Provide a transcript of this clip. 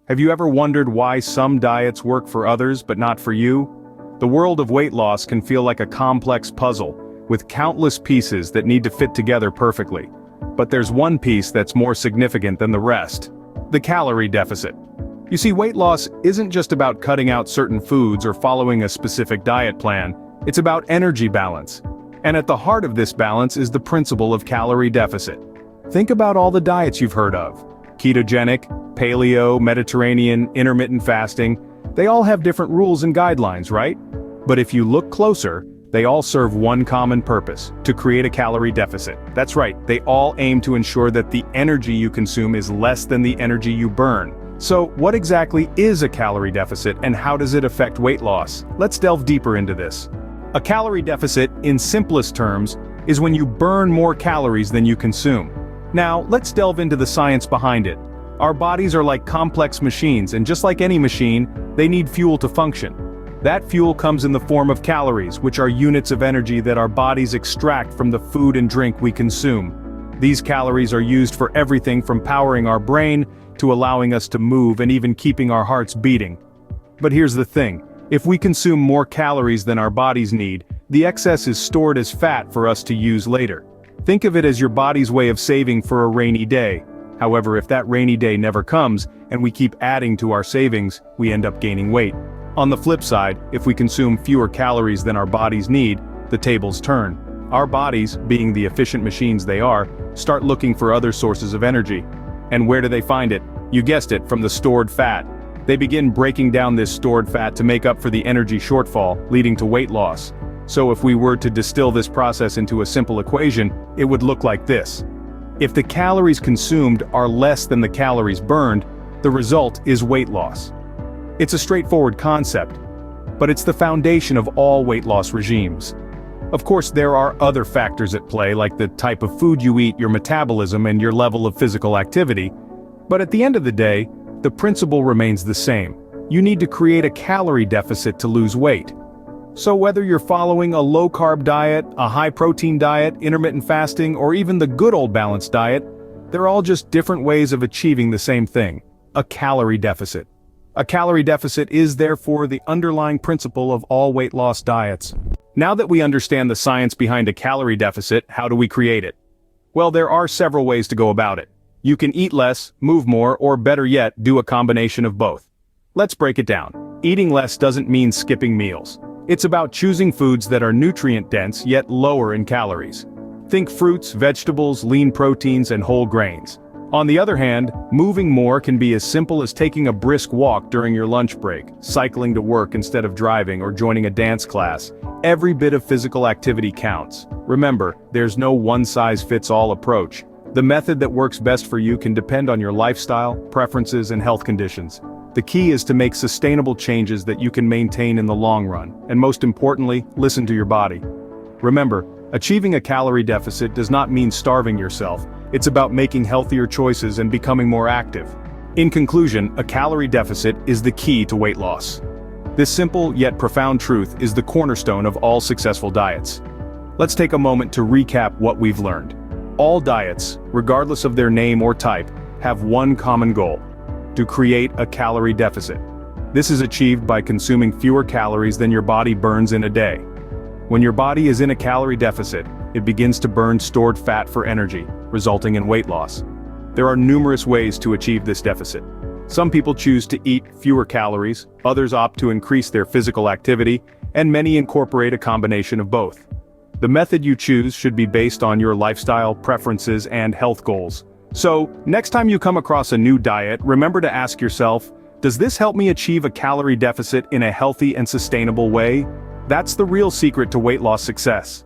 Have you ever wondered why some diets work for others but not for you? The world of weight loss can feel like a complex puzzle, with countless pieces that need to fit together perfectly. But there's one piece that's more significant than the rest: the calorie deficit. You see, weight loss isn't just about cutting out certain foods or following a specific diet plan, it's about energy balance. And at the heart of this balance is the principle of calorie deficit. Think about all the diets you've heard of: ketogenic, paleo, Mediterranean, intermittent fasting. They all have different rules and guidelines, right? But if you look closer, they all serve one common purpose: to create a calorie deficit. That's right, they all aim to ensure that the energy you consume is less than the energy you burn. So, what exactly is a calorie deficit and how does it affect weight loss? Let's delve deeper into this. A calorie deficit, in simplest terms, is when you burn more calories than you consume. Now, let's delve into the science behind it. Our bodies are like complex machines, and just like any machine, they need fuel to function. That fuel comes in the form of calories, which are units of energy that our bodies extract from the food and drink we consume. These calories are used for everything from powering our brain to allowing us to move and even keeping our hearts beating. But here's the thing: if we consume more calories than our bodies need, the excess is stored as fat for us to use later. Think of it as your body's way of saving for a rainy day. However, if that rainy day never comes, and we keep adding to our savings, we end up gaining weight. On the flip side, if we consume fewer calories than our bodies need, the tables turn. Our bodies, being the efficient machines they are, start looking for other sources of energy. And where do they find it? You guessed it, from the stored fat. They begin breaking down this stored fat to make up for the energy shortfall, leading to weight loss. So if we were to distill this process into a simple equation, it would look like this. If the calories consumed are less than the calories burned, the result is weight loss. It's a straightforward concept, but it's the foundation of all weight loss regimes. Of course, there are other factors at play, like the type of food you eat, your metabolism, and your level of physical activity. But at the end of the day, the principle remains the same. You need to create a calorie deficit to lose weight. So whether you're following a low-carb diet, a high-protein diet, intermittent fasting, or even the good old balanced diet, they're all just different ways of achieving the same thing: a calorie deficit. A calorie deficit is therefore the underlying principle of all weight loss diets. Now that we understand the science behind a calorie deficit, how do we create it? Well, there are several ways to go about it. You can eat less, move more, or better yet, do a combination of both. Let's break it down. Eating less doesn't mean skipping meals. It's about choosing foods that are nutrient-dense yet lower in calories. Think fruits, vegetables, lean proteins, and whole grains. On the other hand, moving more can be as simple as taking a brisk walk during your lunch break, cycling to work instead of driving, or joining a dance class. Every bit of physical activity counts. Remember, there's no one-size-fits-all approach. The method that works best for you can depend on your lifestyle, preferences, and health conditions. The key is to make sustainable changes that you can maintain in the long run, and most importantly, listen to your body. Remember, achieving a calorie deficit does not mean starving yourself. It's about making healthier choices and becoming more active. In conclusion, a calorie deficit is the key to weight loss. This simple yet profound truth is the cornerstone of all successful diets. Let's take a moment to recap what we've learned. All diets, regardless of their name or type, have one common goal: to create a calorie deficit. This is achieved by consuming fewer calories than your body burns in a day. When your body is in a calorie deficit, it begins to burn stored fat for energy, resulting in weight loss. There are numerous ways to achieve this deficit. Some people choose to eat fewer calories, others opt to increase their physical activity, and many incorporate a combination of both. The method you choose should be based on your lifestyle, preferences, and health goals. So, next time you come across a new diet, remember to ask yourself, does this help me achieve a calorie deficit in a healthy and sustainable way? That's the real secret to weight loss success.